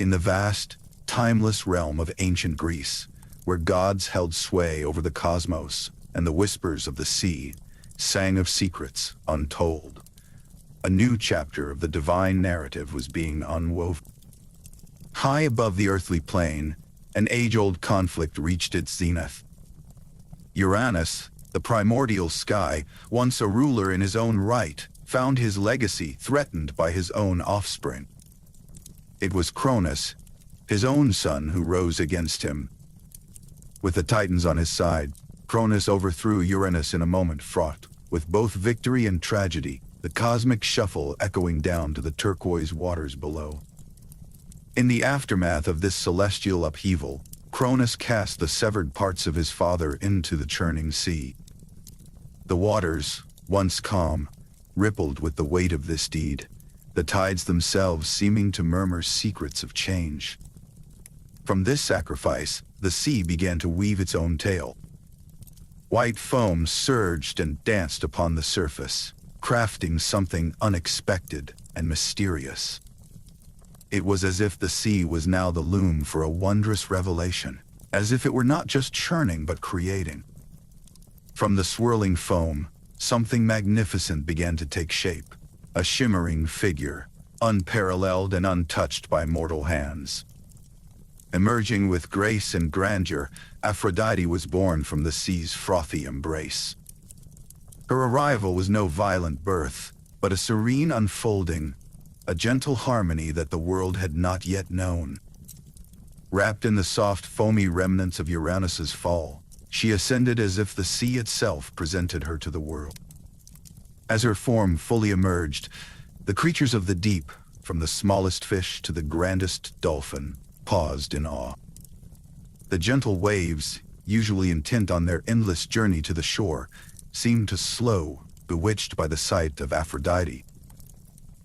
In the vast, timeless realm of ancient Greece, where gods held sway over the cosmos and the whispers of the sea sang of secrets untold, a new chapter of the divine narrative was being unwoven. High above the earthly plane, an age-old conflict reached its zenith. Uranus, the primordial sky, once a ruler in his own right, found his legacy threatened by his own offspring. It was Cronus, his own son, who rose against him. With the Titans on his side, Cronus overthrew Uranus in a moment fraught with both victory and tragedy, the cosmic shuffle echoing down to the turquoise waters below. In the aftermath of this celestial upheaval, Cronus cast the severed parts of his father into the churning sea. The waters, once calm, rippled with the weight of this deed, the tides themselves seeming to murmur secrets of change. From this sacrifice, the sea began to weave its own tale. White foam surged and danced upon the surface, crafting something unexpected and mysterious. It was as if the sea was now the loom for a wondrous revelation, as if it were not just churning but creating. From the swirling foam, something magnificent began to take shape, a shimmering figure, unparalleled and untouched by mortal hands. Emerging with grace and grandeur, Aphrodite was born from the sea's frothy embrace. Her arrival was no violent birth, but a serene unfolding, a gentle harmony that the world had not yet known. Wrapped in the soft, foamy remnants of Uranus's fall, she ascended as if the sea itself presented her to the world. As her form fully emerged, the creatures of the deep, from the smallest fish to the grandest dolphin, paused in awe. The gentle waves, usually intent on their endless journey to the shore, seemed to slow, bewitched by the sight of Aphrodite.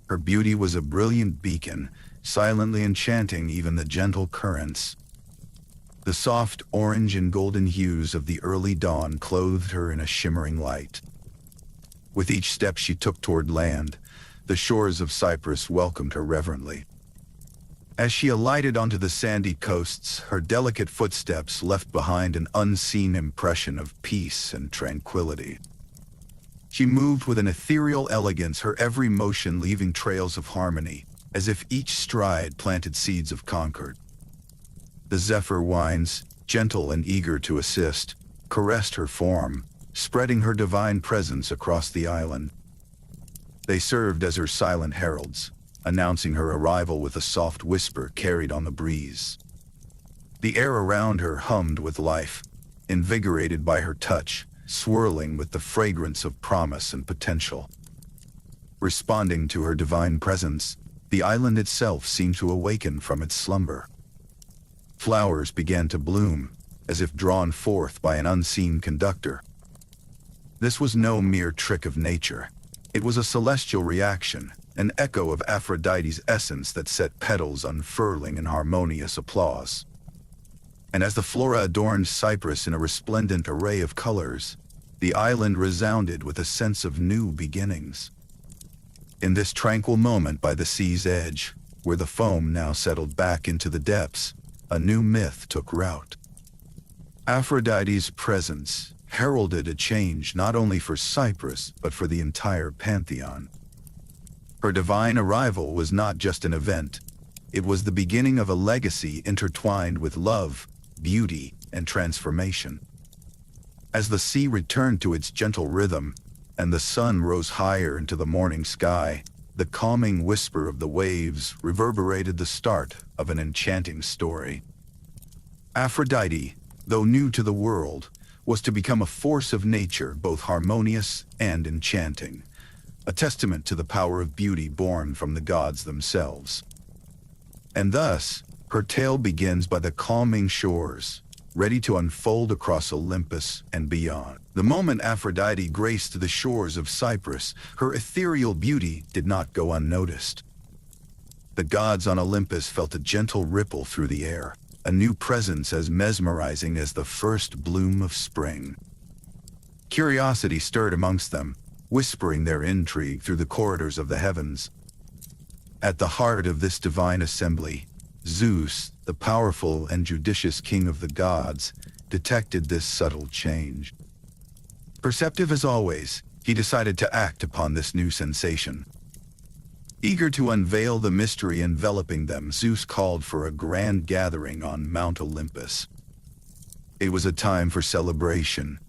Her beauty was a brilliant beacon, silently enchanting even the gentle currents. The soft orange and golden hues of the early dawn clothed her in a shimmering light. With each step she took toward land, the shores of Cyprus welcomed her reverently. As she alighted onto the sandy coasts, her delicate footsteps left behind an unseen impression of peace and tranquility. She moved with an ethereal elegance, her every motion leaving trails of harmony, as if each stride planted seeds of concord. The zephyr winds, gentle and eager to assist, caressed her form, spreading her divine presence across the island. They served as her silent heralds, announcing her arrival with a soft whisper carried on the breeze. The air around her hummed with life, invigorated by her touch, swirling with the fragrance of promise and potential. Responding to her divine presence, the island itself seemed to awaken from its slumber. Flowers began to bloom, as if drawn forth by an unseen conductor. This was no mere trick of nature. It was a celestial reaction, an echo of Aphrodite's essence that set petals unfurling in harmonious applause. And as the flora adorned Cyprus in a resplendent array of colors, the island resounded with a sense of new beginnings. In this tranquil moment by the sea's edge, where the foam now settled back into the depths, a new myth took root. Aphrodite's presence heralded a change not only for Cyprus but for the entire pantheon. Her divine arrival was not just an event, it was the beginning of a legacy intertwined with love, beauty, and transformation. As the sea returned to its gentle rhythm, and the sun rose higher into the morning sky, the calming whisper of the waves reverberated the start of an enchanting story. Aphrodite, though new to the world, was to become a force of nature both harmonious and enchanting, a testament to the power of beauty born from the gods themselves. And thus, her tale begins by the calming shores, ready to unfold across Olympus and beyond. The moment Aphrodite graced the shores of Cyprus, her ethereal beauty did not go unnoticed. The gods on Olympus felt a gentle ripple through the air, a new presence as mesmerizing as the first bloom of spring. Curiosity stirred amongst them, whispering their intrigue through the corridors of the heavens. At the heart of this divine assembly, Zeus, the powerful and judicious king of the gods, detected this subtle change. Perceptive as always, he decided to act upon this new sensation. Eager to unveil the mystery enveloping them, Zeus called for a grand gathering on Mount Olympus. It was a time for celebration,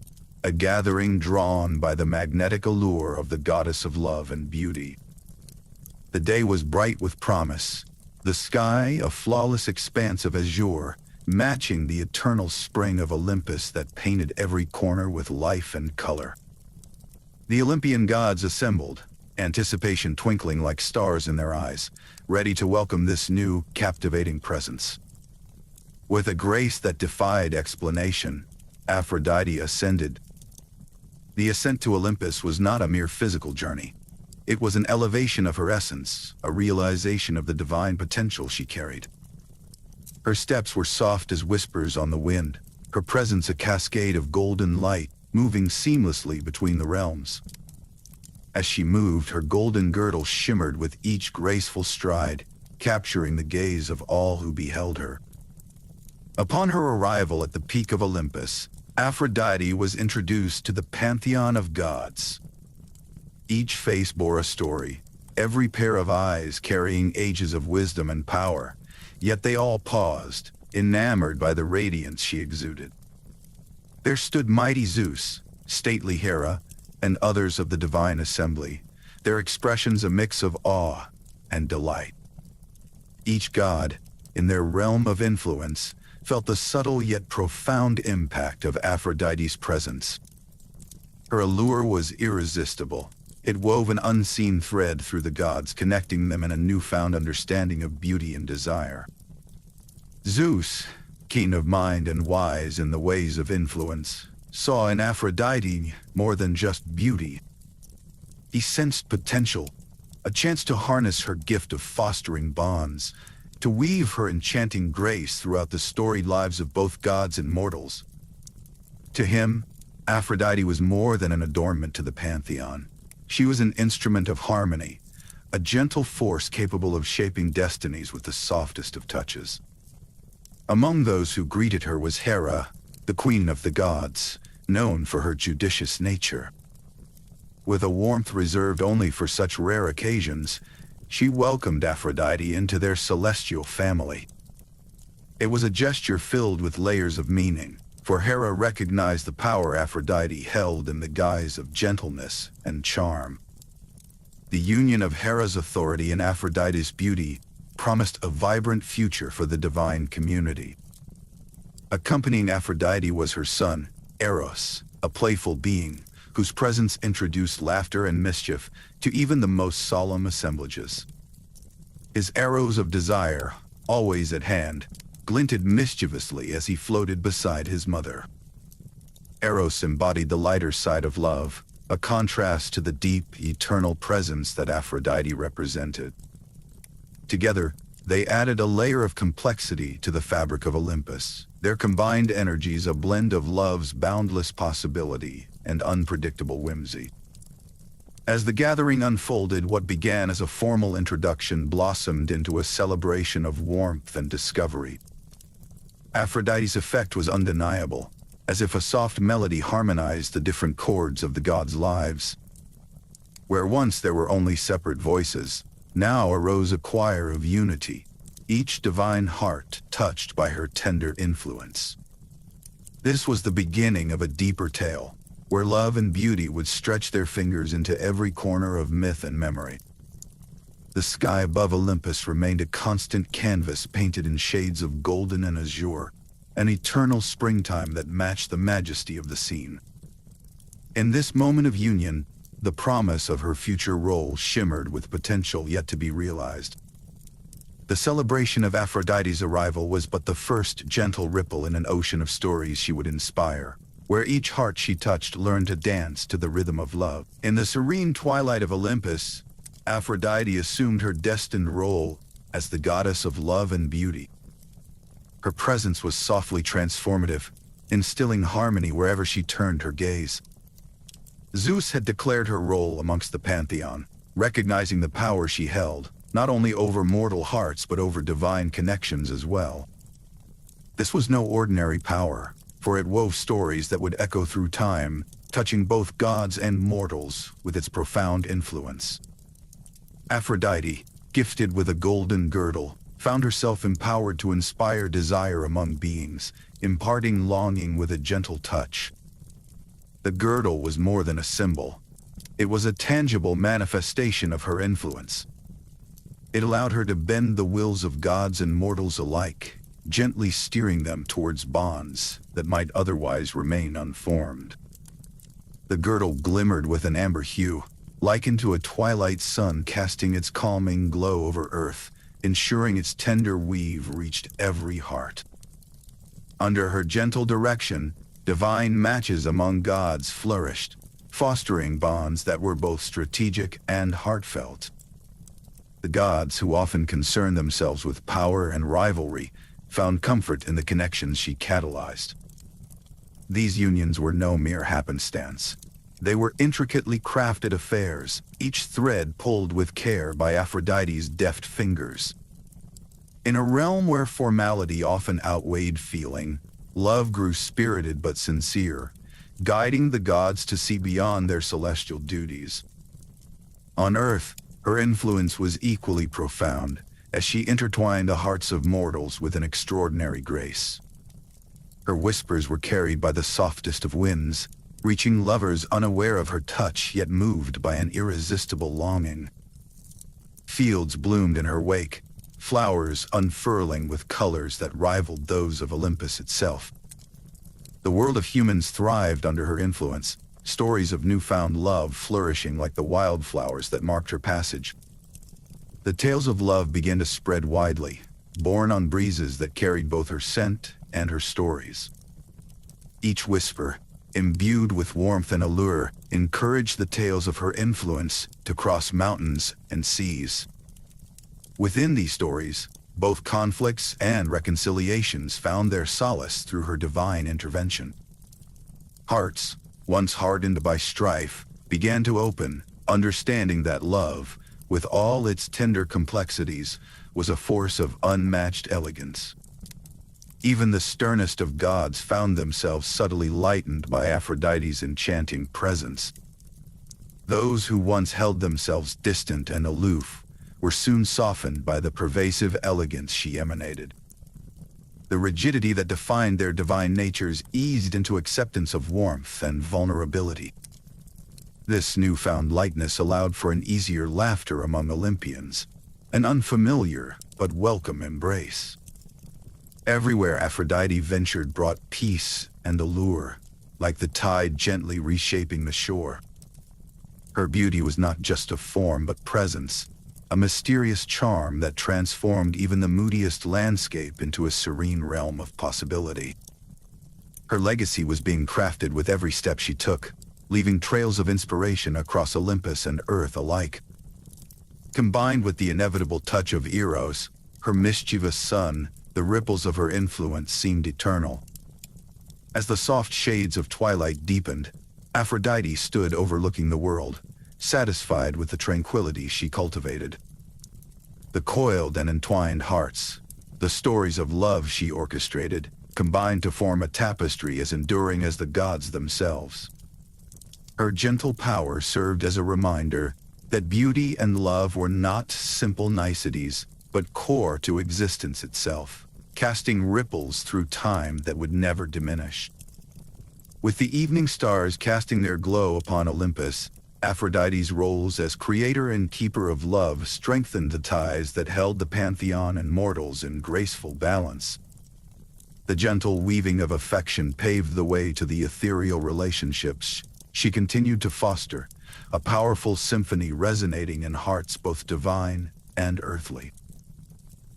a gathering drawn by the magnetic allure of the goddess of love and beauty. The day was bright with promise, the sky a flawless expanse of azure, matching the eternal spring of Olympus that painted every corner with life and color. The Olympian gods assembled, anticipation twinkling like stars in their eyes, ready to welcome this new, captivating presence. With a grace that defied explanation, Aphrodite ascended. The ascent to Olympus was not a mere physical journey. It was an elevation of her essence, a realization of the divine potential she carried. Her steps were soft as whispers on the wind, her presence a cascade of golden light, moving seamlessly between the realms. As she moved, her golden girdle shimmered with each graceful stride, capturing the gaze of all who beheld her. Upon her arrival at the peak of Olympus, Aphrodite was introduced to the pantheon of gods. Each face bore a story, every pair of eyes carrying ages of wisdom and power, yet they all paused, enamored by the radiance she exuded. There stood mighty Zeus, stately Hera, and others of the divine assembly, their expressions a mix of awe and delight. Each god, in their realm of influence, felt the subtle yet profound impact of Aphrodite's presence. Her allure was irresistible. It wove an unseen thread through the gods, connecting them in a newfound understanding of beauty and desire. Zeus, keen of mind and wise in the ways of influence, saw in Aphrodite more than just beauty. He sensed potential, a chance to harness her gift of fostering bonds, to weave her enchanting grace throughout the storied lives of both gods and mortals. To him, Aphrodite was more than an adornment to the pantheon. She was an instrument of harmony, a gentle force capable of shaping destinies with the softest of touches. Among those who greeted her was Hera, the queen of the gods, known for her judicious nature. With a warmth reserved only for such rare occasions, she welcomed Aphrodite into their celestial family. It was a gesture filled with layers of meaning, for Hera recognized the power Aphrodite held in the guise of gentleness and charm. The union of Hera's authority and Aphrodite's beauty promised a vibrant future for the divine community. Accompanying Aphrodite was her son, Eros, a playful being, whose presence introduced laughter and mischief to even the most solemn assemblages. His arrows of desire, always at hand, glinted mischievously as he floated beside his mother. Eros embodied the lighter side of love, a contrast to the deep, eternal presence that Aphrodite represented. Together, they added a layer of complexity to the fabric of Olympus, their combined energies a blend of love's boundless possibility and unpredictable whimsy. As the gathering unfolded, what began as a formal introduction blossomed into a celebration of warmth and discovery. Aphrodite's effect was undeniable, as if a soft melody harmonized the different chords of the gods' lives. Where once there were only separate voices, now arose a choir of unity, each divine heart touched by her tender influence. This was the beginning of a deeper tale, where love and beauty would stretch their fingers into every corner of myth and memory. The sky above Olympus remained a constant canvas painted in shades of golden and azure, an eternal springtime that matched the majesty of the scene. In this moment of union, the promise of her future role shimmered with potential yet to be realized. The celebration of Aphrodite's arrival was but the first gentle ripple in an ocean of stories she would inspire, where each heart she touched learned to dance to the rhythm of love. In the serene twilight of Olympus, Aphrodite assumed her destined role as the goddess of love and beauty. Her presence was softly transformative, instilling harmony wherever she turned her gaze. Zeus had declared her role amongst the pantheon, recognizing the power she held, not only over mortal hearts but over divine connections as well. This was no ordinary power, for it wove stories that would echo through time, touching both gods and mortals with its profound influence. Aphrodite, gifted with a golden girdle, found herself empowered to inspire desire among beings, imparting longing with a gentle touch. The girdle was more than a symbol. It was a tangible manifestation of her influence. It allowed her to bend the wills of gods and mortals alike, gently steering them towards bonds that might otherwise remain unformed. The girdle glimmered with an amber hue, likened to a twilight sun casting its calming glow over earth, ensuring its tender weave reached every heart. Under her gentle direction, divine matches among gods flourished, fostering bonds that were both strategic and heartfelt. The gods, who often concerned themselves with power and rivalry, found comfort in the connections she catalyzed. These unions were no mere happenstance. They were intricately crafted affairs, each thread pulled with care by Aphrodite's deft fingers. In a realm where formality often outweighed feeling, love grew spirited but sincere, guiding the gods to see beyond their celestial duties. On Earth, her influence was equally profound, as she intertwined the hearts of mortals with an extraordinary grace. Her whispers were carried by the softest of winds, reaching lovers unaware of her touch yet moved by an irresistible longing. Fields bloomed in her wake, flowers unfurling with colors that rivaled those of Olympus itself. The world of humans thrived under her influence, stories of newfound love flourishing like the wildflowers that marked her passage. The tales of love began to spread widely, borne on breezes that carried both her scent and her stories. Each whisper, imbued with warmth and allure, encouraged the tales of her influence to cross mountains and seas. Within these stories, both conflicts and reconciliations found their solace through her divine intervention. Hearts, once hardened by strife, began to open, understanding that love, with all its tender complexities, was a force of unmatched elegance. Even the sternest of gods found themselves subtly lightened by Aphrodite's enchanting presence. Those who once held themselves distant and aloof were soon softened by the pervasive elegance she emanated. The rigidity that defined their divine natures eased into acceptance of warmth and vulnerability. This newfound lightness allowed for an easier laughter among Olympians, an unfamiliar but welcome embrace. Everywhere Aphrodite ventured brought peace and allure, like the tide gently reshaping the shore. Her beauty was not just of form but presence, a mysterious charm that transformed even the moodiest landscape into a serene realm of possibility. Her legacy was being crafted with every step she took, leaving trails of inspiration across Olympus and Earth alike. Combined with the inevitable touch of Eros, her mischievous son, the ripples of her influence seemed eternal. As the soft shades of twilight deepened, Aphrodite stood overlooking the world, satisfied with the tranquility she cultivated. The coiled and entwined hearts, the stories of love she orchestrated, combined to form a tapestry as enduring as the gods themselves. Her gentle power served as a reminder that beauty and love were not simple niceties, but core to existence itself, casting ripples through time that would never diminish. With the evening stars casting their glow upon Olympus, Aphrodite's roles as creator and keeper of love strengthened the ties that held the pantheon and mortals in graceful balance. The gentle weaving of affection paved the way to the ethereal relationships she continued to foster, a powerful symphony resonating in hearts both divine and earthly.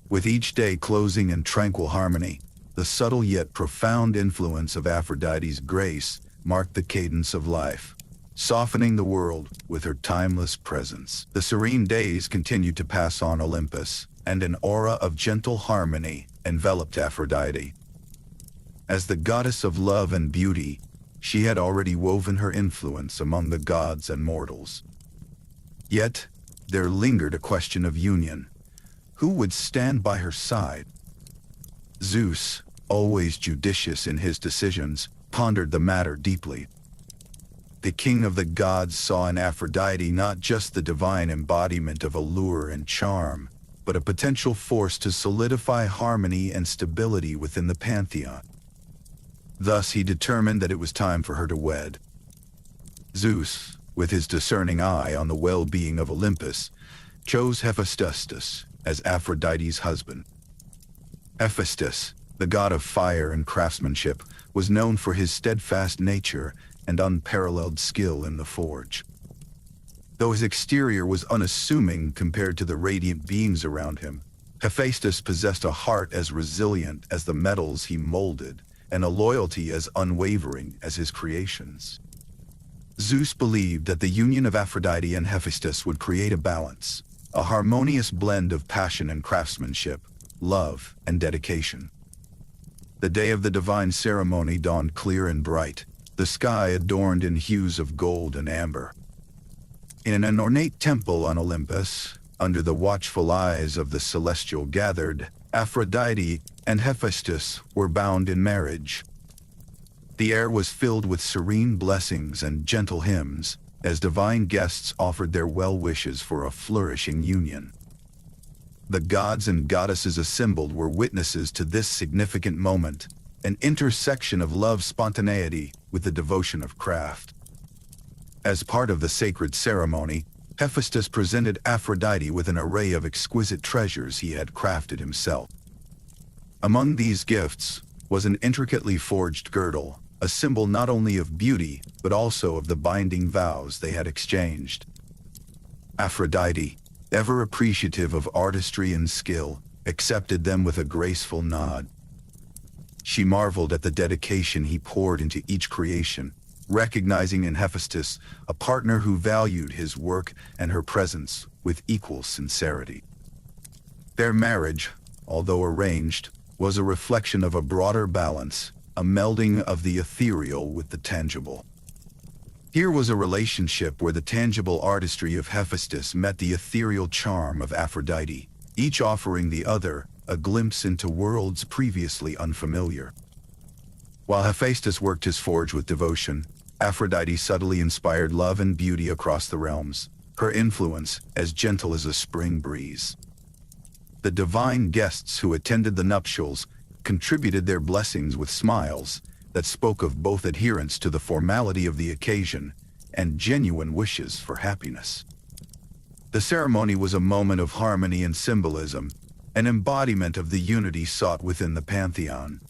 With each day closing in tranquil harmony, the subtle yet profound influence of Aphrodite's grace marked the cadence of life, softening the world with her timeless presence. The serene days continued to pass on Olympus, and an aura of gentle harmony enveloped Aphrodite. As the goddess of love and beauty, she had already woven her influence among the gods and mortals. Yet, there lingered a question of union. Who would stand by her side? Zeus, always judicious in his decisions, pondered the matter deeply. The king of the gods saw in Aphrodite not just the divine embodiment of allure and charm, but a potential force to solidify harmony and stability within the pantheon. Thus he determined that it was time for her to wed. Zeus, with his discerning eye on the well-being of Olympus, chose Hephaestus as Aphrodite's husband. Hephaestus, the god of fire and craftsmanship, was known for his steadfast nature and unparalleled skill in the forge. Though his exterior was unassuming compared to the radiant beings around him, Hephaestus possessed a heart as resilient as the metals he molded and a loyalty as unwavering as his creations. Zeus believed that the union of Aphrodite and Hephaestus would create a balance, a harmonious blend of passion and craftsmanship, love and dedication. The day of the divine ceremony dawned clear and bright, the sky adorned in hues of gold and amber. In an ornate temple on Olympus, under the watchful eyes of the celestial gathered, Aphrodite and Hephaestus were bound in marriage. The air was filled with serene blessings and gentle hymns, as divine guests offered their well wishes for a flourishing union. The gods and goddesses assembled were witnesses to this significant moment, an intersection of love's spontaneity with the devotion of craft. As part of the sacred ceremony, Hephaestus presented Aphrodite with an array of exquisite treasures he had crafted himself. Among these gifts was an intricately forged girdle, a symbol not only of beauty but also of the binding vows they had exchanged. Aphrodite, ever appreciative of artistry and skill, accepted them with a graceful nod. She marveled at the dedication he poured into each creation, recognizing in Hephaestus a partner who valued his work and her presence with equal sincerity. Their marriage, although arranged, was a reflection of a broader balance, a melding of the ethereal with the tangible. Here was a relationship where the tangible artistry of Hephaestus met the ethereal charm of Aphrodite, each offering the other a glimpse into worlds previously unfamiliar. While Hephaestus worked his forge with devotion, Aphrodite subtly inspired love and beauty across the realms, her influence as gentle as a spring breeze. The divine guests who attended the nuptials contributed their blessings with smiles that spoke of both adherence to the formality of the occasion and genuine wishes for happiness. The ceremony was a moment of harmony and symbolism, an embodiment of the unity sought within the pantheon.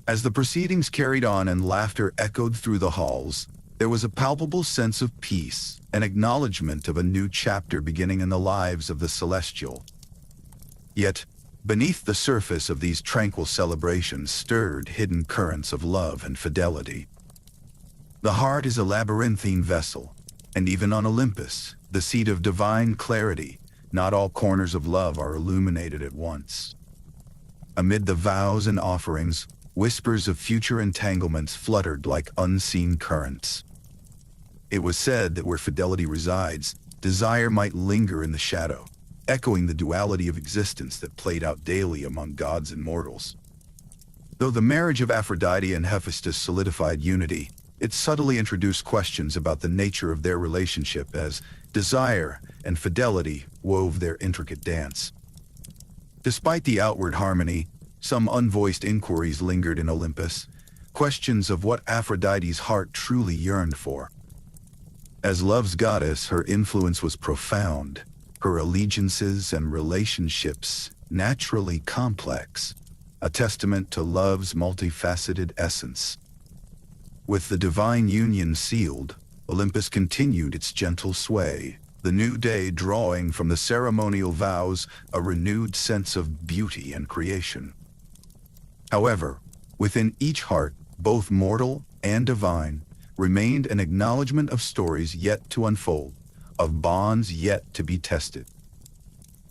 As the proceedings carried on and laughter echoed through the halls, there was a palpable sense of peace, an acknowledgement of a new chapter beginning in the lives of the celestial. Yet, beneath the surface of these tranquil celebrations stirred hidden currents of love and fidelity. The heart is a labyrinthine vessel, and even on Olympus, the seat of divine clarity, not all corners of love are illuminated at once. Amid the vows and offerings, whispers of future entanglements fluttered like unseen currents. It was said that where fidelity resides, desire might linger in the shadow, echoing the duality of existence that played out daily among gods and mortals. Though the marriage of Aphrodite and Hephaestus solidified unity, it subtly introduced questions about the nature of their relationship as desire and fidelity wove their intricate dance. Despite the outward harmony, some unvoiced inquiries lingered in Olympus, questions of what Aphrodite's heart truly yearned for. As love's goddess, her influence was profound, her allegiances and relationships naturally complex, a testament to love's multifaceted essence. With the divine union sealed, Olympus continued its gentle sway, the new day drawing from the ceremonial vows a renewed sense of beauty and creation. However, within each heart, both mortal and divine, remained an acknowledgement of stories yet to unfold, of bonds yet to be tested.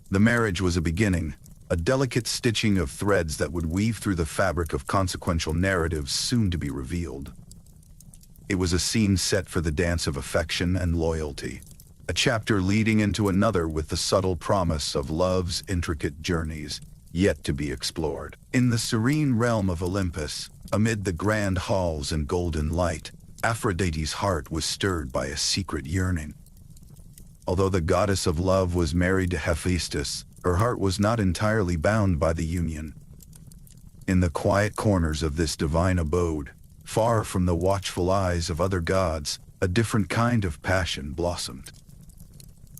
The marriage was a beginning, a delicate stitching of threads that would weave through the fabric of consequential narratives soon to be revealed. It was a scene set for the dance of affection and loyalty, a chapter leading into another with the subtle promise of love's intricate journeys yet to be explored. In the serene realm of Olympus, amid the grand halls and golden light, Aphrodite's heart was stirred by a secret yearning. Although the goddess of love was married to Hephaestus, her heart was not entirely bound by the union. In the quiet corners of this divine abode, far from the watchful eyes of other gods, a different kind of passion blossomed.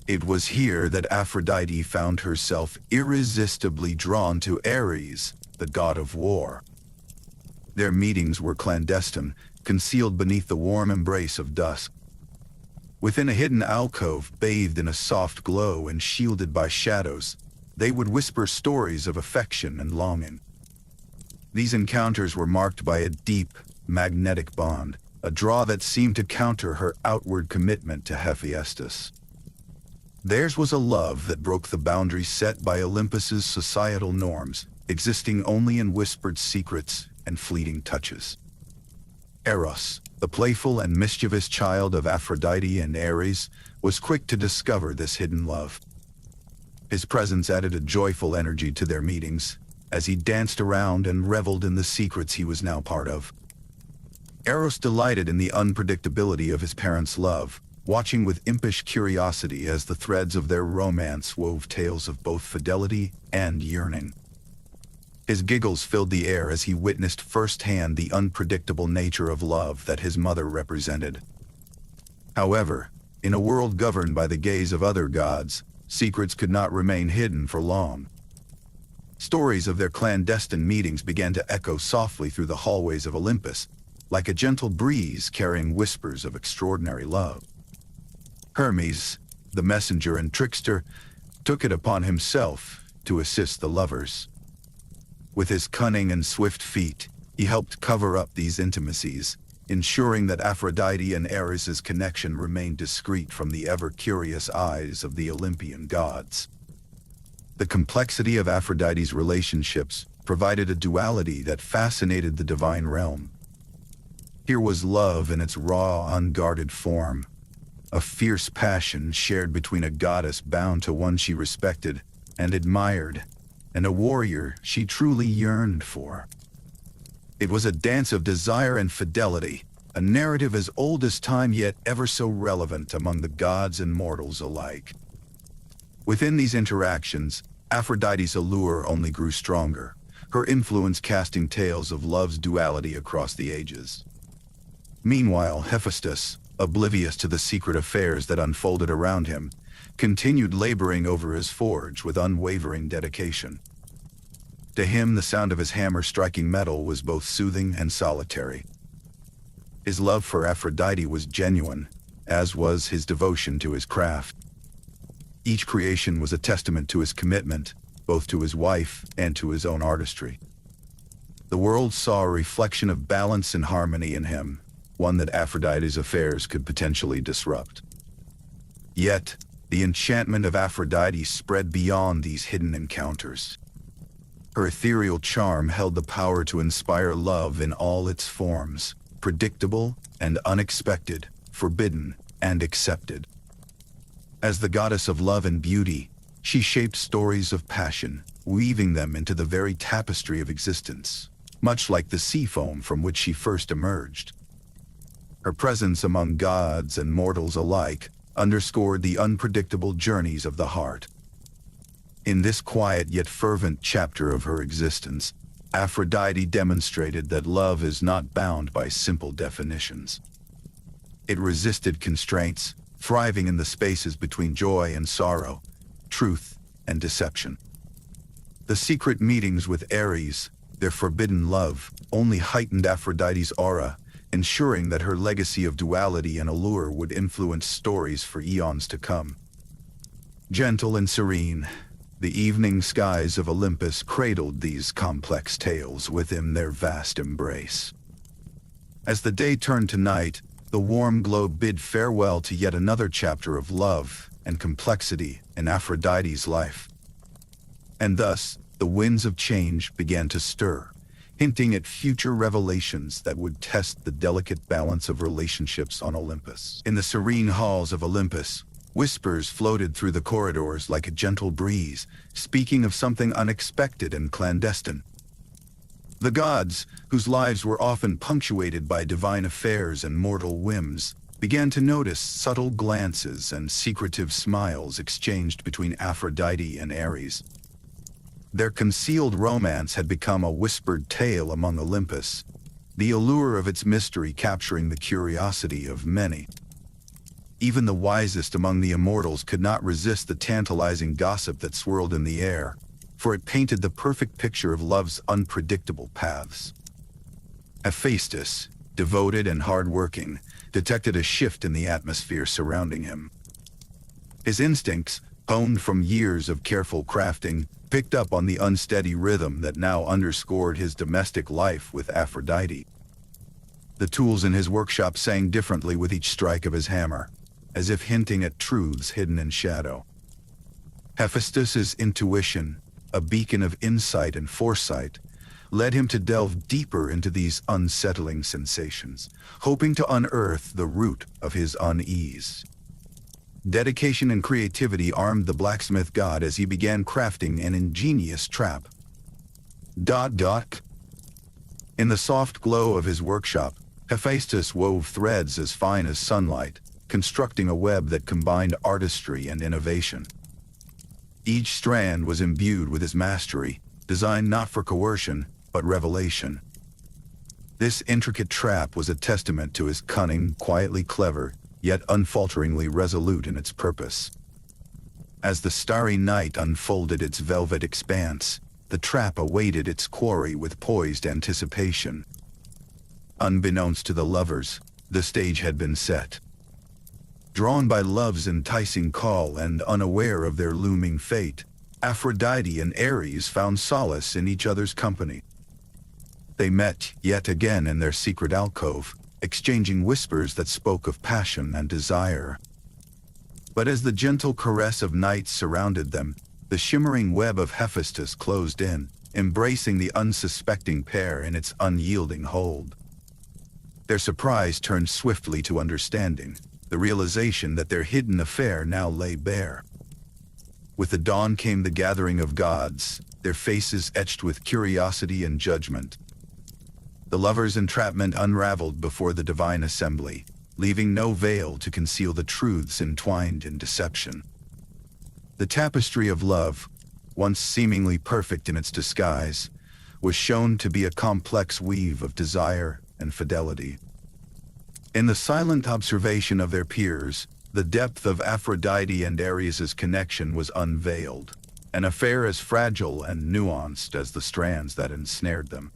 It was here that Aphrodite found herself irresistibly drawn to Ares, the god of war. Their meetings were clandestine, concealed beneath the warm embrace of dusk. Within a hidden alcove, bathed in a soft glow and shielded by shadows, they would whisper stories of affection and longing. These encounters were marked by a deep, magnetic bond, a draw that seemed to counter her outward commitment to Hephaestus. Theirs was a love that broke the boundaries set by Olympus's societal norms, existing only in whispered secrets and fleeting touches. Eros, the playful and mischievous child of Aphrodite and Ares, was quick to discover this hidden love. His presence added a joyful energy to their meetings, as he danced around and reveled in the secrets he was now part of. Eros delighted in the unpredictability of his parents' love, watching with impish curiosity as the threads of their romance wove tales of both fidelity and yearning. His giggles filled the air as he witnessed firsthand the unpredictable nature of love that his mother represented. However, in a world governed by the gaze of other gods, secrets could not remain hidden for long. Stories of their clandestine meetings began to echo softly through the hallways of Olympus, like a gentle breeze carrying whispers of extraordinary love. Hermes, the messenger and trickster, took it upon himself to assist the lovers. With his cunning and swift feet, he helped cover up these intimacies, ensuring that Aphrodite and Ares' connection remained discreet from the ever-curious eyes of the Olympian gods. The complexity of Aphrodite's relationships provided a duality that fascinated the divine realm. Here was love in its raw, unguarded form, a fierce passion shared between a goddess bound to one she respected and admired, and a warrior she truly yearned for. It was a dance of desire and fidelity, a narrative as old as time yet ever so relevant among the gods and mortals alike. Within these interactions, Aphrodite's allure only grew stronger, her influence casting tales of love's duality across the ages. Meanwhile, Hephaestus, oblivious to the secret affairs that unfolded around him, continued laboring over his forge with unwavering dedication. To him, the sound of his hammer striking metal was both soothing and solitary. His love for Aphrodite was genuine, as was his devotion to his craft. Each creation was a testament to his commitment, both to his wife and to his own artistry. The world saw a reflection of balance and harmony in him, one that Aphrodite's affairs could potentially disrupt. Yet, the enchantment of Aphrodite spread beyond these hidden encounters. Her ethereal charm held the power to inspire love in all its forms, predictable and unexpected, forbidden and accepted. As the goddess of love and beauty, she shaped stories of passion, weaving them into the very tapestry of existence, much like the sea foam from which she first emerged. Her presence among gods and mortals alike underscored the unpredictable journeys of the heart. In this quiet yet fervent chapter of her existence, Aphrodite demonstrated that love is not bound by simple definitions. It resisted constraints, thriving in the spaces between joy and sorrow, truth and deception. The secret meetings with Ares, their forbidden love, only heightened Aphrodite's aura, ensuring that her legacy of duality and allure would influence stories for eons to come. Gentle and serene, the evening skies of Olympus cradled these complex tales within their vast embrace. As the day turned to night, the warm glow bid farewell to yet another chapter of love and complexity in Aphrodite's life. And thus, the winds of change began to stir, hinting at future revelations that would test the delicate balance of relationships on Olympus. In the serene halls of Olympus, Whispers floated through the corridors like a gentle breeze, speaking of something unexpected and clandestine. The gods, whose lives were often punctuated by divine affairs and mortal whims, began to notice subtle glances and secretive smiles exchanged between Aphrodite and Ares. Their concealed romance had become a whispered tale among Olympus, the allure of its mystery capturing the curiosity of many. Even the wisest among the immortals could not resist the tantalizing gossip that swirled in the air, for it painted the perfect picture of love's unpredictable paths. Hephaestus, devoted and hard-working, detected a shift in the atmosphere surrounding him. His instincts, honed from years of careful crafting, picked up on the unsteady rhythm that now underscored his domestic life with Aphrodite. The tools in his workshop sang differently with each strike of his hammer, as if hinting at truths hidden in shadow. Hephaestus's intuition, a beacon of insight and foresight, led him to delve deeper into these unsettling sensations, hoping to unearth the root of his unease. Dedication and creativity armed the blacksmith god as he began crafting an ingenious trap. In the soft glow of his workshop, Hephaestus wove threads as fine as sunlight, constructing a web that combined artistry and innovation. Each strand was imbued with his mastery, designed not for coercion, but revelation. This intricate trap was a testament to his cunning, quietly clever, yet unfalteringly resolute in its purpose. As the starry night unfolded its velvet expanse, the trap awaited its quarry with poised anticipation. Unbeknownst to the lovers, the stage had been set. Drawn by love's enticing call and unaware of their looming fate, Aphrodite and Ares found solace in each other's company. They met yet again in their secret alcove, exchanging whispers that spoke of passion and desire. But as the gentle caress of night surrounded them, the shimmering web of Hephaestus closed in, embracing the unsuspecting pair in its unyielding hold. Their surprise turned swiftly to understanding, the realization that their hidden affair now lay bare. With the dawn came the gathering of gods, their faces etched with curiosity and judgment. The lovers' entrapment unraveled before the divine assembly, leaving no veil to conceal the truths entwined in deception. The tapestry of love, once seemingly perfect in its disguise, was shown to be a complex weave of desire and fidelity. In the silent observation of their peers, the depth of Aphrodite and Ares's connection was unveiled, an affair as fragile and nuanced as the strands that ensnared them.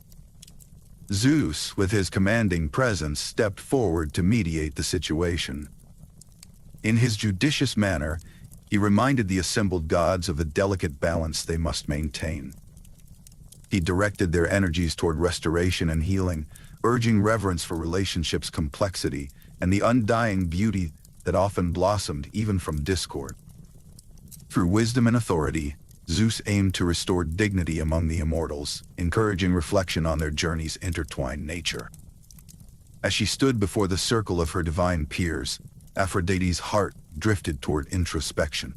Zeus, with his commanding presence, stepped forward to mediate the situation. In his judicious manner, he reminded the assembled gods of the delicate balance they must maintain. He directed their energies toward restoration and healing, urging reverence for relationships' complexity and the undying beauty that often blossomed even from discord. Through wisdom and authority, Zeus aimed to restore dignity among the immortals, encouraging reflection on their journey's intertwined nature. As she stood before the circle of her divine peers, Aphrodite's heart drifted toward introspection.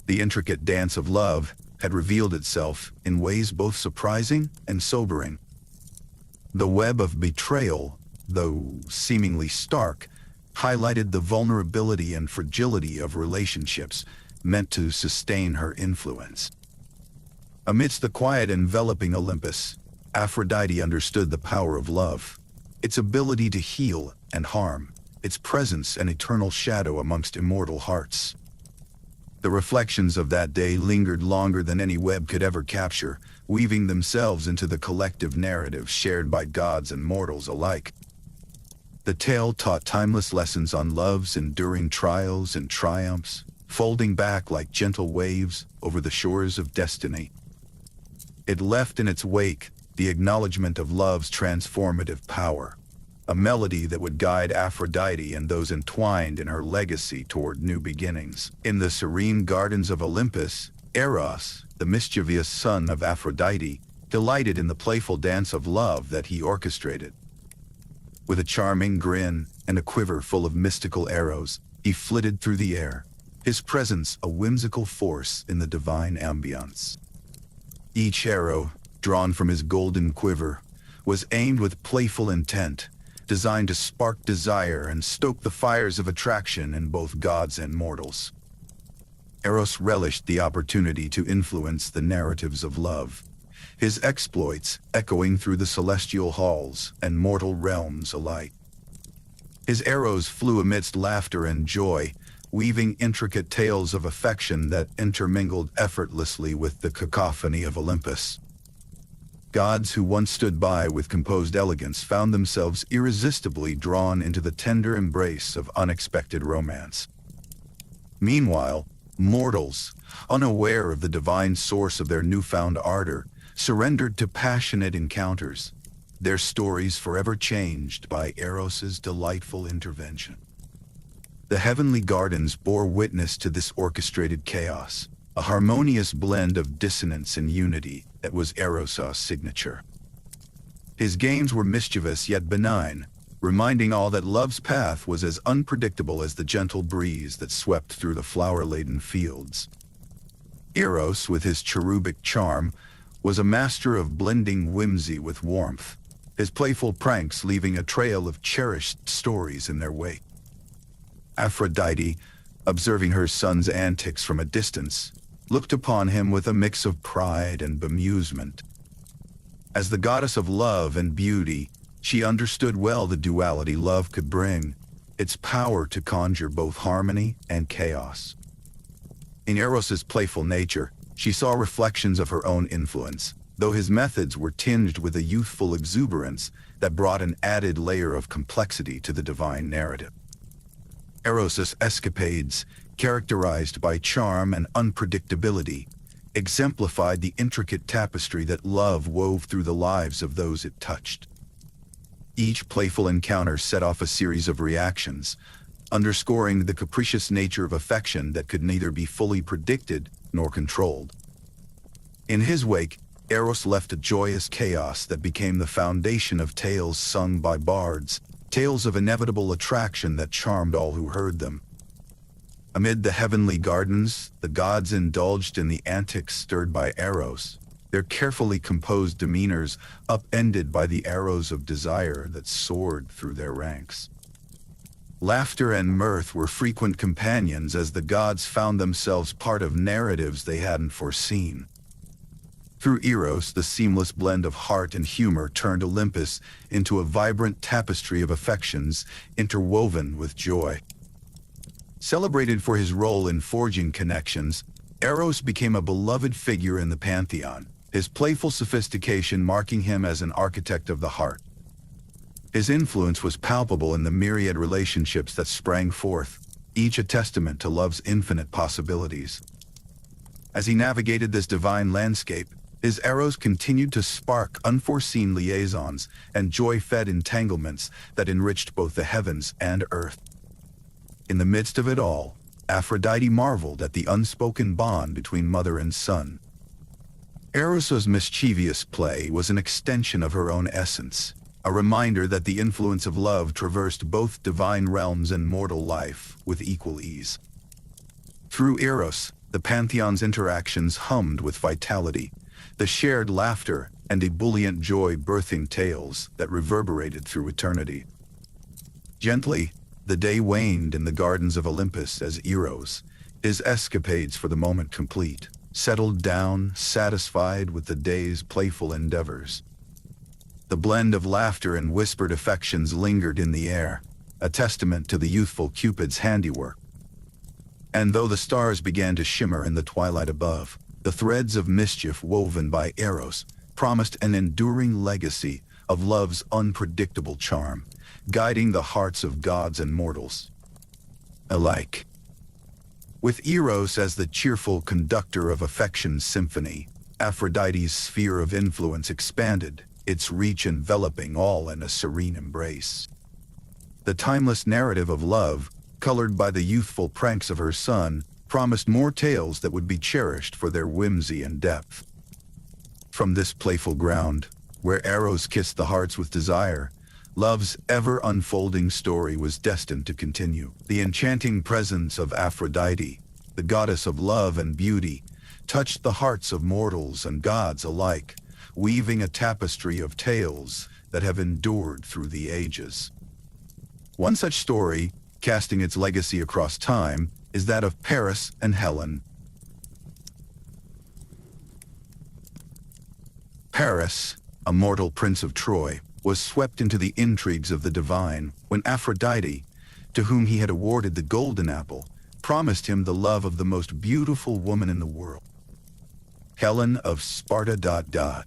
The intricate dance of love had revealed itself in ways both surprising and sobering. The web of betrayal, though seemingly stark, highlighted the vulnerability and fragility of relationships meant to sustain her influence. Amidst the quiet enveloping Olympus, Aphrodite understood the power of love, its ability to heal and harm, its presence an eternal shadow amongst immortal hearts. The reflections of that day lingered longer than any web could ever capture, weaving themselves into the collective narrative shared by gods and mortals alike. The tale taught timeless lessons on love's enduring trials and triumphs, folding back like gentle waves over the shores of destiny. It left in its wake the acknowledgement of love's transformative power, a melody that would guide Aphrodite and those entwined in her legacy toward new beginnings. In the serene gardens of Olympus, Eros, the mischievous son of Aphrodite, delighted in the playful dance of love that he orchestrated. With a charming grin and a quiver full of mystical arrows, he flitted through the air, his presence a whimsical force in the divine ambience. Each arrow, drawn from his golden quiver, was aimed with playful intent, designed to spark desire and stoke the fires of attraction in both gods and mortals. Eros relished the opportunity to influence the narratives of love, his exploits echoing through the celestial halls and mortal realms alike. His arrows flew amidst laughter and joy, weaving intricate tales of affection that intermingled effortlessly with the cacophony of Olympus. Gods who once stood by with composed elegance found themselves irresistibly drawn into the tender embrace of unexpected romance. Meanwhile, mortals, unaware of the divine source of their newfound ardor, surrendered to passionate encounters, their stories forever changed by Eros's delightful intervention. The heavenly gardens bore witness to this orchestrated chaos, a harmonious blend of dissonance and unity that was Eros's signature. His games were mischievous yet benign, reminding all that love's path was as unpredictable as the gentle breeze that swept through the flower-laden fields. Eros, with his cherubic charm, was a master of blending whimsy with warmth, his playful pranks leaving a trail of cherished stories in their wake. Aphrodite, observing her son's antics from a distance, looked upon him with a mix of pride and bemusement. As the goddess of love and beauty, she understood well the duality love could bring, its power to conjure both harmony and chaos. In Eros's playful nature, she saw reflections of her own influence, though his methods were tinged with a youthful exuberance that brought an added layer of complexity to the divine narrative. Eros's escapades, characterized by charm and unpredictability, exemplified the intricate tapestry that love wove through the lives of those it touched. Each playful encounter set off a series of reactions, underscoring the capricious nature of affection that could neither be fully predicted nor controlled. In his wake, Eros left a joyous chaos that became the foundation of tales sung by bards, tales of inevitable attraction that charmed all who heard them. Amid the heavenly gardens, the gods indulged in the antics stirred by Eros, their carefully composed demeanors upended by the arrows of desire that soared through their ranks. Laughter and mirth were frequent companions as the gods found themselves part of narratives they hadn't foreseen. Through Eros, the seamless blend of heart and humor turned Olympus into a vibrant tapestry of affections interwoven with joy. Celebrated for his role in forging connections, Eros became a beloved figure in the pantheon, his playful sophistication marking him as an architect of the heart. His influence was palpable in the myriad relationships that sprang forth, each a testament to love's infinite possibilities. As he navigated this divine landscape, his arrows continued to spark unforeseen liaisons and joy-fed entanglements that enriched both the heavens and earth. In the midst of it all, Aphrodite marveled at the unspoken bond between mother and son. Eros's mischievous play was an extension of her own essence, a reminder that the influence of love traversed both divine realms and mortal life with equal ease. Through Eros, the pantheon's interactions hummed with vitality, the shared laughter and ebullient joy birthing tales that reverberated through eternity. Gently, the day waned in the gardens of Olympus as Eros, his escapades for the moment complete, settled down, satisfied with the day's playful endeavors. The blend of laughter and whispered affections lingered in the air, a testament to the youthful Cupid's handiwork. And though the stars began to shimmer in the twilight above, the threads of mischief woven by Eros promised an enduring legacy of love's unpredictable charm, guiding the hearts of gods and mortals alike. With Eros as the cheerful conductor of affection's symphony, Aphrodite's sphere of influence expanded, its reach enveloping all in a serene embrace. The timeless narrative of love, colored by the youthful pranks of her son, promised more tales that would be cherished for their whimsy and depth. From this playful ground, where arrows kissed the hearts with desire, Love's ever-unfolding story was destined to continue. The enchanting presence of Aphrodite, the goddess of love and beauty, touched the hearts of mortals and gods alike, weaving a tapestry of tales that have endured through the ages. One such story, casting its legacy across time, is that of Paris and Helen. Paris, a mortal prince of Troy, was swept into the intrigues of the divine when Aphrodite, to whom he had awarded the golden apple, promised him the love of the most beautiful woman in the world, Helen of Sparta.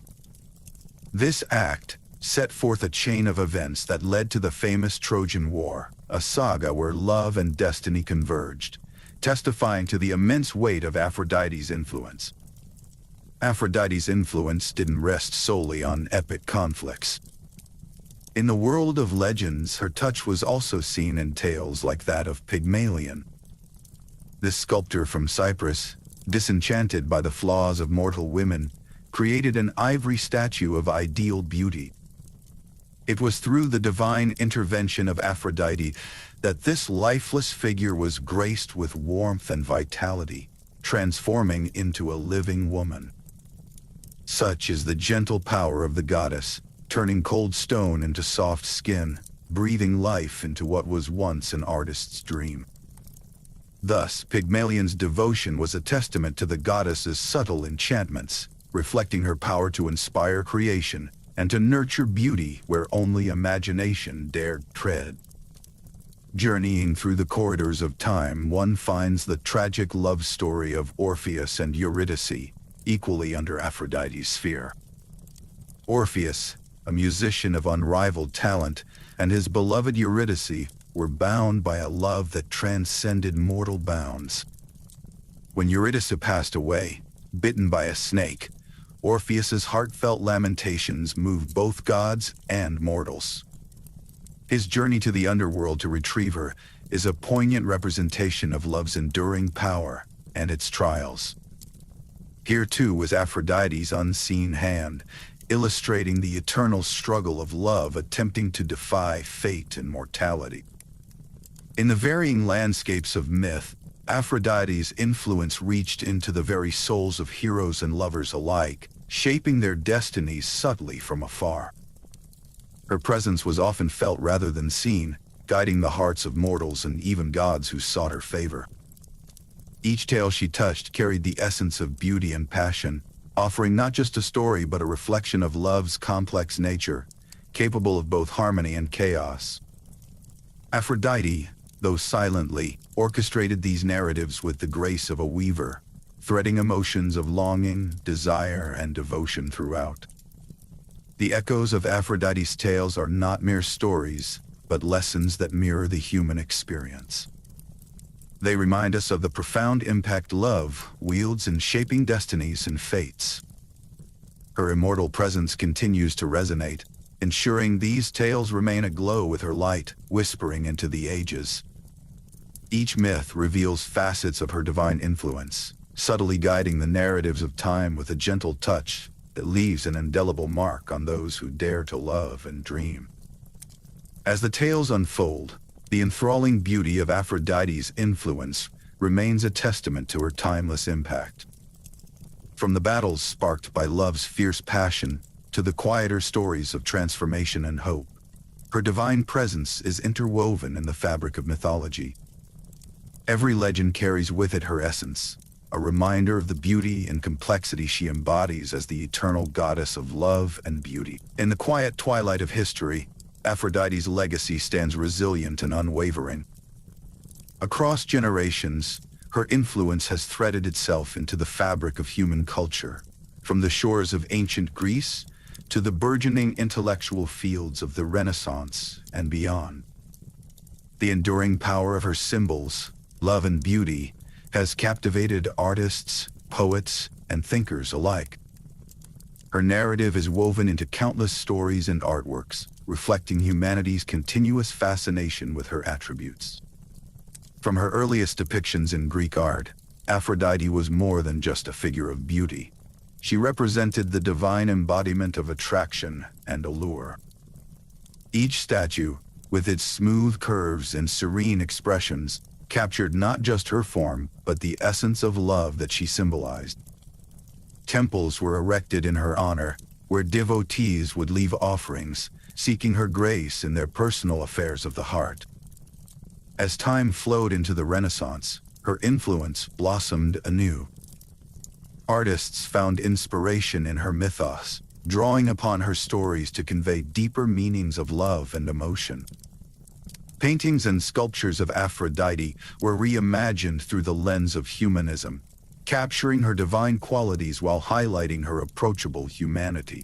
This act set forth a chain of events that led to the famous Trojan War, a saga where love and destiny converged, testifying to the immense weight of Aphrodite's influence. Aphrodite's influence didn't rest solely on epic conflicts. In the world of legends, her touch was also seen in tales like that of Pygmalion. This sculptor from Cyprus, disenchanted by the flaws of mortal women, created an ivory statue of ideal beauty. It was through the divine intervention of Aphrodite that this lifeless figure was graced with warmth and vitality, transforming into a living woman. Such is the gentle power of the goddess, turning cold stone into soft skin, breathing life into what was once an artist's dream. Thus, Pygmalion's devotion was a testament to the goddess's subtle enchantments, reflecting her power to inspire creation and to nurture beauty where only imagination dared tread. Journeying through the corridors of time, one finds the tragic love story of Orpheus and Eurydice, equally under Aphrodite's sphere. Orpheus, a musician of unrivaled talent, and his beloved Eurydice were bound by a love that transcended mortal bounds. When Eurydice passed away, bitten by a snake, Orpheus's heartfelt lamentations moved both gods and mortals. His journey to the underworld to retrieve her is a poignant representation of love's enduring power and its trials. Here too was Aphrodite's unseen hand, illustrating the eternal struggle of love attempting to defy fate and mortality. In the varying landscapes of myth, Aphrodite's influence reached into the very souls of heroes and lovers alike, shaping their destinies subtly from afar. Her presence was often felt rather than seen, guiding the hearts of mortals and even gods who sought her favor. Each tale she touched carried the essence of beauty and passion, offering not just a story but a reflection of love's complex nature, capable of both harmony and chaos. Aphrodite, though silently, orchestrated these narratives with the grace of a weaver, threading emotions of longing, desire, and devotion throughout. The echoes of Aphrodite's tales are not mere stories, but lessons that mirror the human experience. They remind us of the profound impact love wields in shaping destinies and fates. Her immortal presence continues to resonate, ensuring these tales remain aglow with her light, whispering into the ages. Each myth reveals facets of her divine influence, subtly guiding the narratives of time with a gentle touch that leaves an indelible mark on those who dare to love and dream. As the tales unfold, the enthralling beauty of Aphrodite's influence remains a testament to her timeless impact. From the battles sparked by love's fierce passion to the quieter stories of transformation and hope, her divine presence is interwoven in the fabric of mythology. Every legend carries with it her essence, a reminder of the beauty and complexity she embodies as the eternal goddess of love and beauty. In the quiet twilight of history, Aphrodite's legacy stands resilient and unwavering. Across generations, her influence has threaded itself into the fabric of human culture, from the shores of ancient Greece to the burgeoning intellectual fields of the Renaissance and beyond. The enduring power of her symbols, love and beauty, has captivated artists, poets, and thinkers alike. Her narrative is woven into countless stories and artworks, reflecting humanity's continuous fascination with her attributes. From her earliest depictions in Greek art, Aphrodite was more than just a figure of beauty. She represented the divine embodiment of attraction and allure. Each statue, with its smooth curves and serene expressions, captured not just her form, but the essence of love that she symbolized. Temples were erected in her honor, where devotees would leave offerings, seeking her grace in their personal affairs of the heart. As time flowed into the Renaissance, her influence blossomed anew. Artists found inspiration in her mythos, drawing upon her stories to convey deeper meanings of love and emotion. Paintings and sculptures of Aphrodite were reimagined through the lens of humanism, capturing her divine qualities while highlighting her approachable humanity.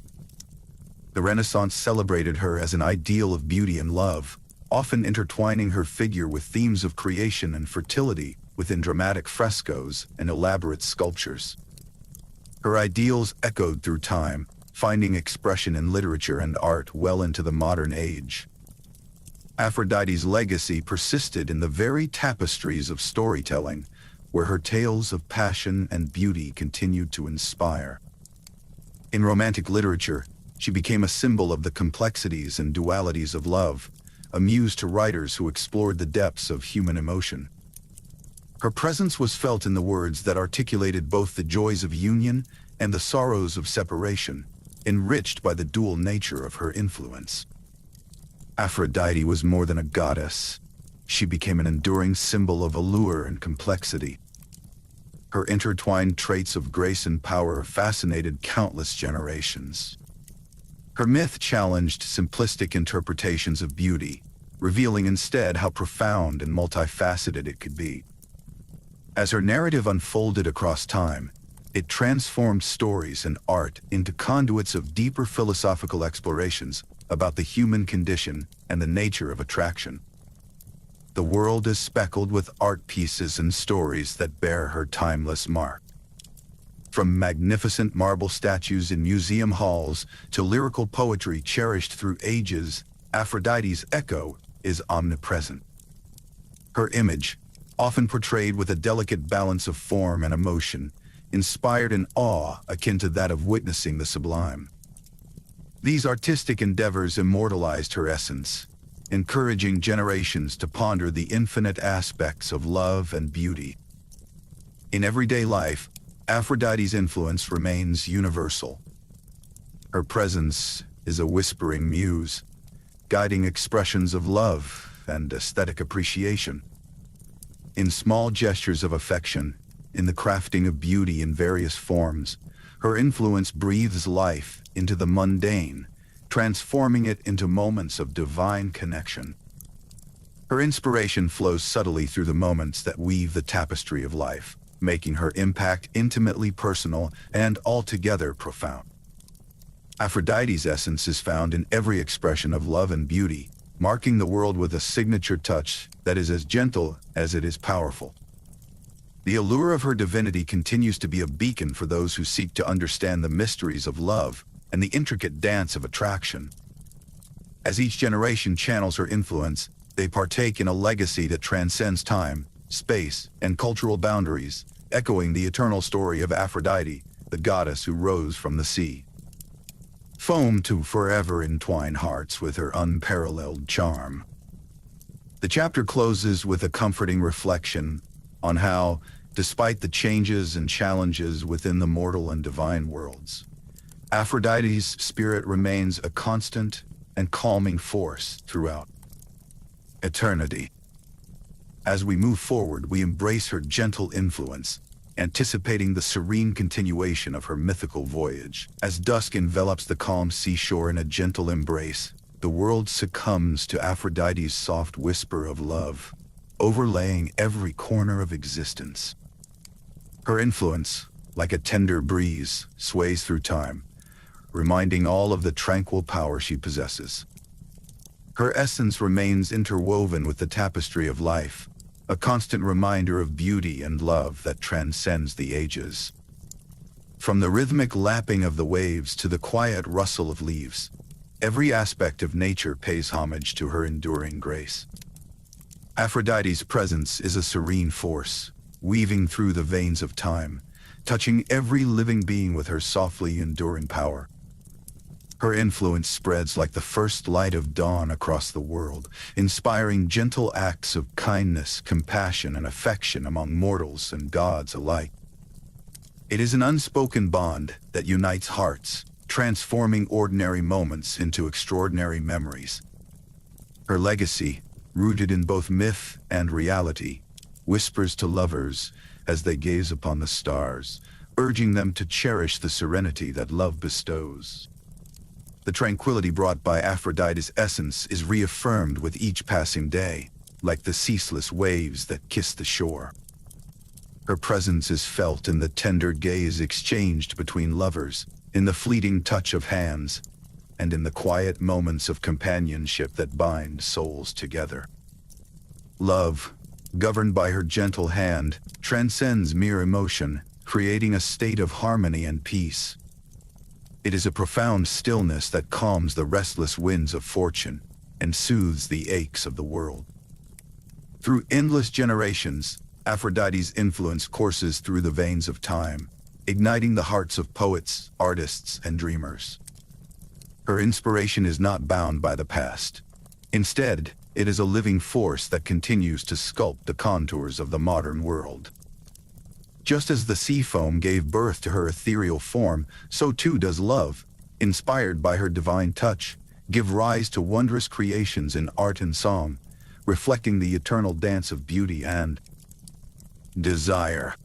The Renaissance celebrated her as an ideal of beauty and love, often intertwining her figure with themes of creation and fertility within dramatic frescoes and elaborate sculptures. Her ideals echoed through time, finding expression in literature and art well into the modern age. Aphrodite's legacy persisted in the very tapestries of storytelling, where her tales of passion and beauty continued to inspire. In romantic literature, she became a symbol of the complexities and dualities of love, a muse to writers who explored the depths of human emotion. Her presence was felt in the words that articulated both the joys of union and the sorrows of separation, enriched by the dual nature of her influence. Aphrodite was more than a goddess. She became an enduring symbol of allure and complexity. Her intertwined traits of grace and power fascinated countless generations. Her myth challenged simplistic interpretations of beauty, revealing instead how profound and multifaceted it could be. As her narrative unfolded across time, it transformed stories and art into conduits of deeper philosophical explorations about the human condition and the nature of attraction. The world is speckled with art pieces and stories that bear her timeless mark. From magnificent marble statues in museum halls to lyrical poetry cherished through ages, Aphrodite's echo is omnipresent. Her image, often portrayed with a delicate balance of form and emotion, inspired an awe akin to that of witnessing the sublime. These artistic endeavors immortalized her essence, encouraging generations to ponder the infinite aspects of love and beauty. In everyday life, Aphrodite's influence remains universal. Her presence is a whispering muse, guiding expressions of love and aesthetic appreciation. In small gestures of affection, in the crafting of beauty in various forms, her influence breathes life into the mundane, transforming it into moments of divine connection. Her inspiration flows subtly through the moments that weave the tapestry of life, making her impact intimately personal and altogether profound. Aphrodite's essence is found in every expression of love and beauty, marking the world with a signature touch that is as gentle as it is powerful. The allure of her divinity continues to be a beacon for those who seek to understand the mysteries of love and the intricate dance of attraction. As each generation channels her influence, they partake in a legacy that transcends time, space, and cultural boundaries, echoing the eternal story of Aphrodite, the goddess who rose from the sea. Foam to forever entwine hearts with her unparalleled charm. The chapter closes with a comforting reflection on how, despite the changes and challenges within the mortal and divine worlds, Aphrodite's spirit remains a constant and calming force throughout eternity. As we move forward, we embrace her gentle influence, anticipating the serene continuation of her mythical voyage. As dusk envelops the calm seashore in a gentle embrace, the world succumbs to Aphrodite's soft whisper of love, overlaying every corner of existence. Her influence, like a tender breeze, sways through time, reminding all of the tranquil power she possesses. Her essence remains interwoven with the tapestry of life, a constant reminder of beauty and love that transcends the ages. From the rhythmic lapping of the waves to the quiet rustle of leaves, every aspect of nature pays homage to her enduring grace. Aphrodite's presence is a serene force, weaving through the veins of time, touching every living being with her softly enduring power. Her influence spreads like the first light of dawn across the world, inspiring gentle acts of kindness, compassion, and affection among mortals and gods alike. It is an unspoken bond that unites hearts, transforming ordinary moments into extraordinary memories. Her legacy, rooted in both myth and reality, whispers to lovers as they gaze upon the stars, urging them to cherish the serenity that love bestows. The tranquility brought by Aphrodite's essence is reaffirmed with each passing day, like the ceaseless waves that kiss the shore. Her presence is felt in the tender gaze exchanged between lovers, in the fleeting touch of hands, and in the quiet moments of companionship that bind souls together. Love, governed by her gentle hand, transcends mere emotion, creating a state of harmony and peace. It is a profound stillness that calms the restless winds of fortune and soothes the aches of the world. Through endless generations, Aphrodite's influence courses through the veins of time, igniting the hearts of poets, artists, and dreamers. Her inspiration is not bound by the past. Instead, it is a living force that continues to sculpt the contours of the modern world. Just as the sea foam gave birth to her ethereal form, so too does love, inspired by her divine touch, give rise to wondrous creations in art and song, reflecting the eternal dance of beauty and desire.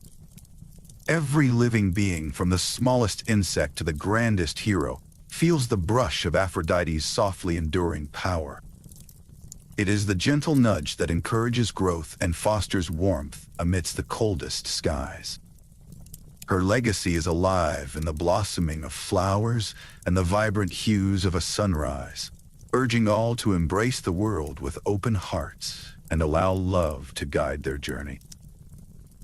Every living being, from the smallest insect to the grandest hero, feels the brush of Aphrodite's softly enduring power. It is the gentle nudge that encourages growth and fosters warmth amidst the coldest skies. Her legacy is alive in the blossoming of flowers and the vibrant hues of a sunrise, urging all to embrace the world with open hearts and allow love to guide their journey.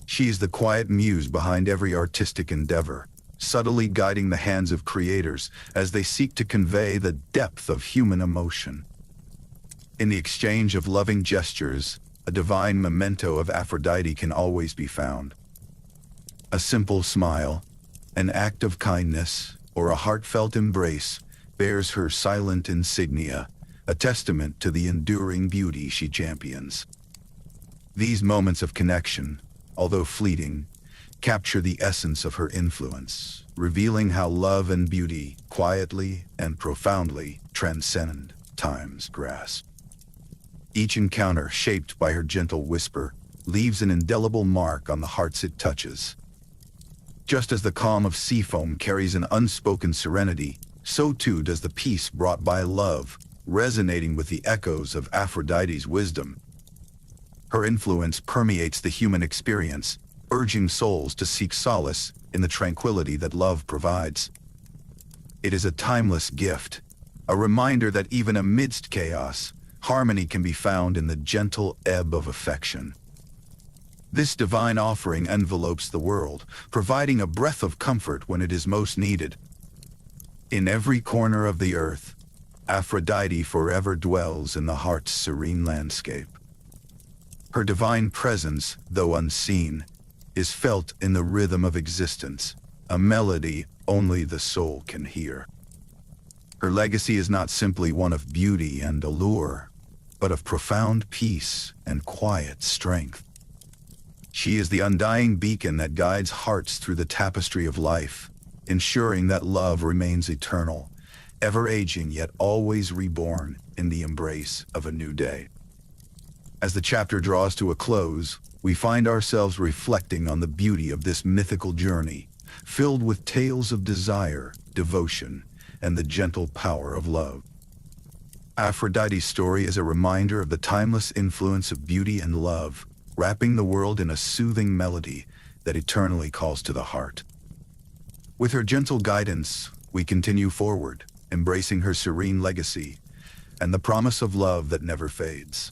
She is the quiet muse behind every artistic endeavor, subtly guiding the hands of creators as they seek to convey the depth of human emotion. In the exchange of loving gestures, a divine memento of Aphrodite can always be found. A simple smile, an act of kindness, or a heartfelt embrace bears her silent insignia, a testament to the enduring beauty she champions. These moments of connection, although fleeting, capture the essence of her influence, revealing how love and beauty quietly and profoundly transcend time's grasp. Each encounter, shaped by her gentle whisper, leaves an indelible mark on the hearts it touches. Just as the calm of sea foam carries an unspoken serenity, so too does the peace brought by love, resonating with the echoes of Aphrodite's wisdom. Her influence permeates the human experience, urging souls to seek solace in the tranquility that love provides. It is a timeless gift, a reminder that even amidst chaos, harmony can be found in the gentle ebb of affection. This divine offering envelopes the world, providing a breath of comfort when it is most needed. In every corner of the earth, Aphrodite forever dwells in the heart's serene landscape. Her divine presence, though unseen, is felt in the rhythm of existence, a melody only the soul can hear. Her legacy is not simply one of beauty and allure, but of profound peace and quiet strength. She is the undying beacon that guides hearts through the tapestry of life, ensuring that love remains eternal, ever aging yet always reborn in the embrace of a new day. As the chapter draws to a close, we find ourselves reflecting on the beauty of this mythical journey, filled with tales of desire, devotion, and the gentle power of love. Aphrodite's story is a reminder of the timeless influence of beauty and love, wrapping the world in a soothing melody that eternally calls to the heart. With her gentle guidance, we continue forward, embracing her serene legacy and the promise of love that never fades.